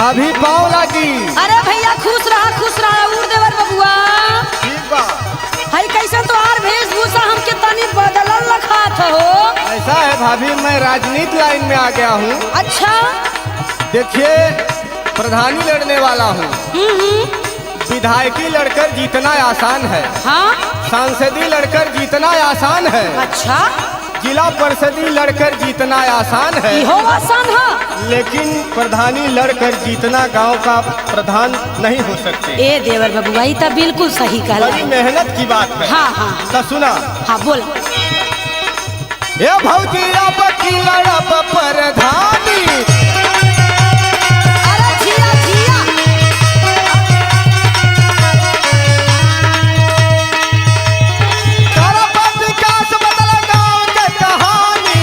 भाभी पाँव लागी। अरे भैया खुश रहा उड़ देवर बबुआ। ठीक बा। हाय कैसे तो आर वेशभूषा हमके तनी बदलल रखा था हो। ऐसा है भाभी, मैं राजनीति लाइन में आ गया हूँ। अच्छा देखिए, प्रधानी लड़ने वाला हूँ। विधायकी लड़कर जीतना आसान है। हाँ सांसदी लड़कर जीतना आसान है। अच्छा जिला परिषदी लड़कर जीतना आसान है। इहो आसान है, लेकिन प्रधानी लड़कर जीतना गांव का प्रधान नहीं हो सकते। ए देवर बबुआ ये तो बिल्कुल सही कहला। बड़ी मेहनत की बात है। हाँ हाँ तो सुना। हाँ बोल। ये भौजी अब की लड़ब प्रधानी। अरे जिया जिया। करबा विकास बदल गांव के कहानी।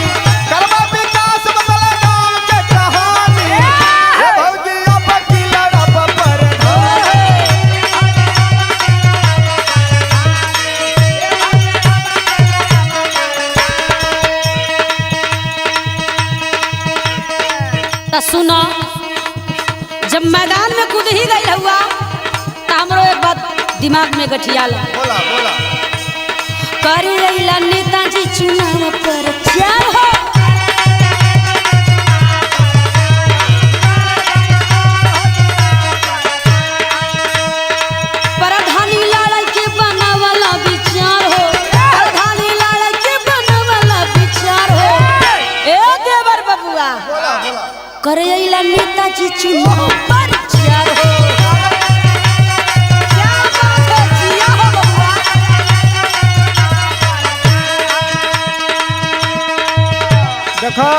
करबा विकास बदल गांव के कहानी। ये भौजी अब की लड़ब प्रधानी। तो सुनो, जब मैदान में कूद ही गई हुआ तो हमरो एक बात दिमाग में गठिया ला। बोला बोला। करी रहीला नेताजी चुनाव पर क्या हो। प्रधानी लड़ाई के बनावला विचार हो। प्रधानी लड़ाई के बनावला विचार हो। ए देवर बबुआ बोला बोला। करे अइला नेताजी चुनाव पर चार हो। क्या बात है, जिया हो बबुआ। देखो,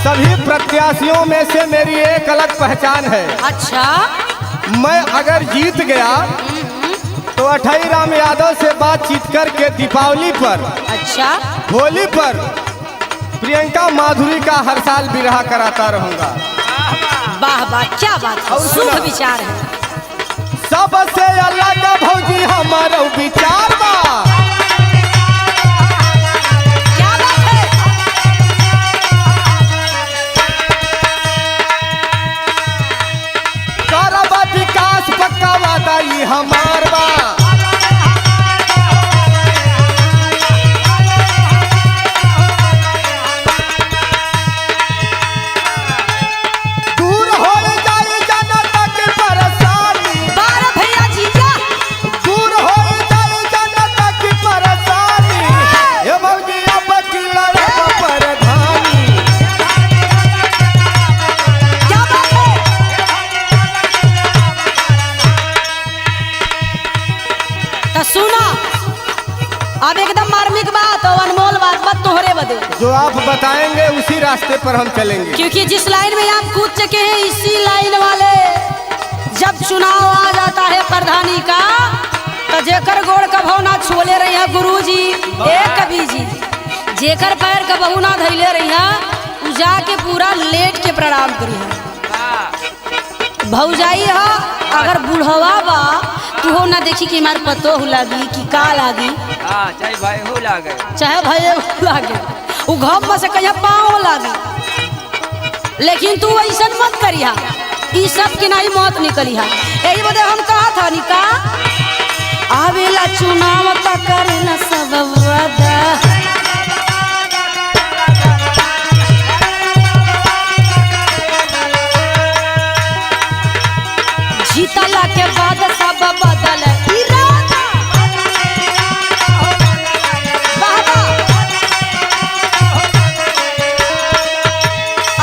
सभी प्रत्याशियों में से मेरी एक अलग पहचान है। अच्छा मैं अगर जीत गया तो अठाई राम यादव से बातचीत करके दीपावली पर, अच्छा होली पर प्रियंका माधुरी का हर साल विवाह कराता रहूंगा। वाह वाह क्या बात है, और शुभ सुना। विचार है। सबसे अलग भौजी हमारा विचार बा। क्या बात है। करबा विकास पक्का वादा ई हमार बा। दूर हो जाए जनता की परेशानी। बारह भैया जीजा। दूर हो जाए जनता की परेशानी। ये भौजी अब की लड़ब प्रधानी। क्या बात है। तो सुना, अब एकदम मार्मिक बात और अनमोल बात तोहरे बदे। जो आप बताएंगे उसी रास्ते पर हम चलेंगे। क्योंकि जिस लाइन में आप कूद चुके हैं इसी लाइन वाले जब चुनाव आ जाता है प्रधानी का तो जेकर गोड़ कभो ना छोले रही है गुरुजी एक कभी जी, जेकर पैर कबहू ना धैले रही है उ जाके पूरा लेट के प्रणाम करी है। भौजाई है अगर बुढ़वा बा तू हो ना देखी कि हमार पतो हो लागी कि का लागी। चाहे भाई हो लागे चाहे भाई लागे उ घम में से कहीं पाँव लागे। लेकिन तू ऐसा मत करिहा, ई सब के नहीं मौत निकलिहा। यही बदे हम कहा था निका आवेला चुनाव का करेला सब वादा। जीतला के बाद सब बदल इरादा। वाह वाह।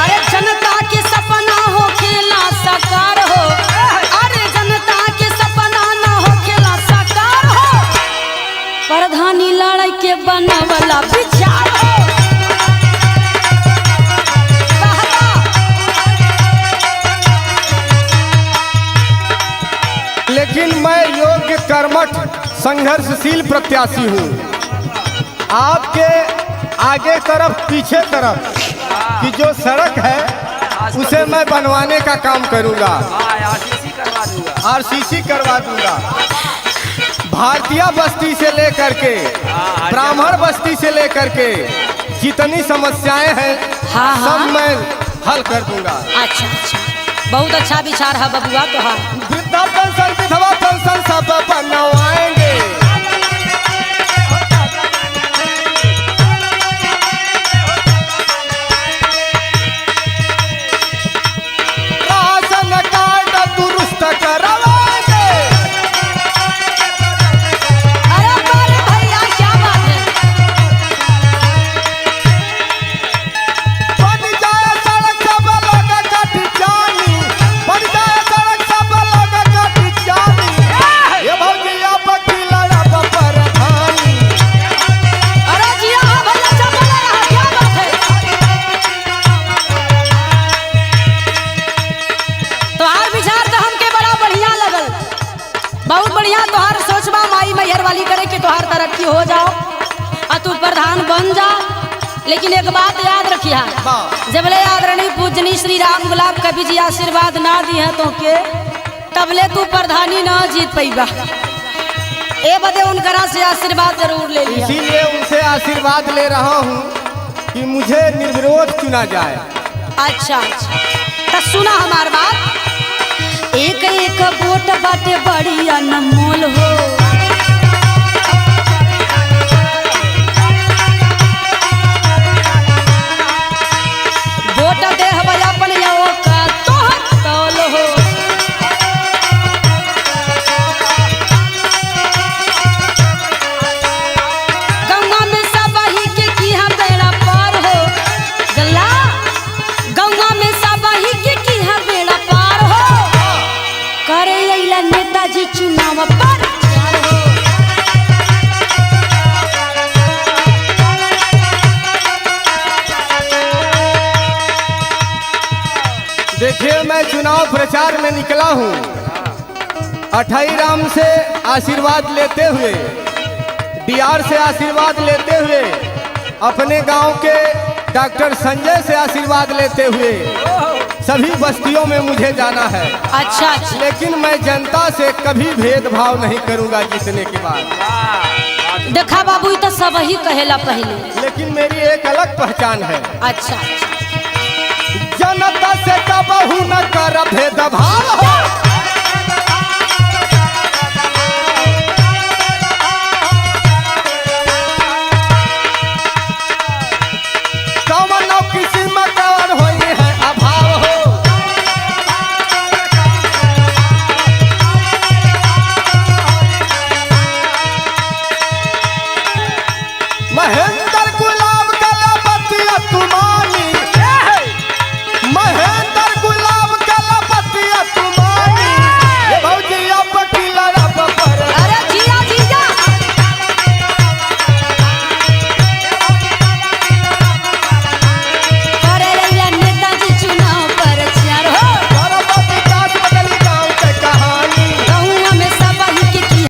अरे जनता के सपना हो खेला साकार हो। अरे जनता के सपना ना हो खेला साकार हो। प्रधानी लड़ाई के बनवला विचार हो। वाह वाह। लेकिन मैं योग्य कर्मठ संघर्षशील प्रत्याशी हूँ। आपके आगे तरफ पीछे तरफ की जो सड़क है उसे मैं बनवाने का काम करूँगा। आरसीसी करवा दूंगा। आरसीसी करवा दूंगा। भारतीय बस्ती से लेकर के ब्राह्मण बस्ती से लेकर के जितनी समस्याएं हैं हाँ, हाँ। सब मैं हल कर दूंगा। अच्छा अच्छा बहुत अच्छा विचार है बबुआ तोहार। वृद्धा पेंशन विधवा पेंशन सब बनवाएंगे। राशन कार्ड दुरुस्त करवाएंगे। अरे बारे भैया क्या बात है। बन जाए सड़क सब लोग कट जानी, बन जाए सड़क सब लोग कट जानी। ये भौजिया वकील अब प्रधानी। अरे जिया हाँ भैया चपल रहा क्या बात है। तोहार विचार तो हमके बड़ा बढ़िया लगल, बहुत बढ़िया। तोहार सोचबा माई मैहर वाली करे कि तोहार तरक्की हो जाओ और तू प्रधान बन जा। लेकिन एक बात याद रखिया, जबले आदरणीय पूजनी श्री राम गुलाब कवि जी आशीर्वाद ना दी है तो के तबले तू प्रधानी ना जीत पैबा। ए बदे उनकरा से आशीर्वाद जरूर ले लिया। इसीलिए उनसे आशीर्वाद ले रहा हूँ कि मुझे निर्विरोध चुना जाए। अच्छा अच्छा तो सुना हमार बात। एक एक वोट बाटे बड़ी अनमोल हो। वोट दे हवा अपन यो का तोहर तौल हो। गंगा में सबही के किहा बेड़ा पार हो। गल्ला गंगा में सबही के किहा बेड़ा पार हो। करे अइला नेताजी चुनाव पर चार हो। देखिए मैं चुनाव प्रचार में निकला हूँ, अठाई राम से आशीर्वाद लेते हुए, बिहार से आशीर्वाद लेते हुए, अपने गांव के डॉक्टर संजय से आशीर्वाद लेते हुए सभी बस्तियों में मुझे जाना है। अच्छा अच्छा लेकिन मैं जनता से कभी भेदभाव नहीं करूंगा जीतने के बाद। देखा बाबू ये तो सब ही कहेला पहले। लेकिन मेरी एक अलग पहचान है। अच्छा अच्छा जनता से कबहू न कर भेदभाव हो।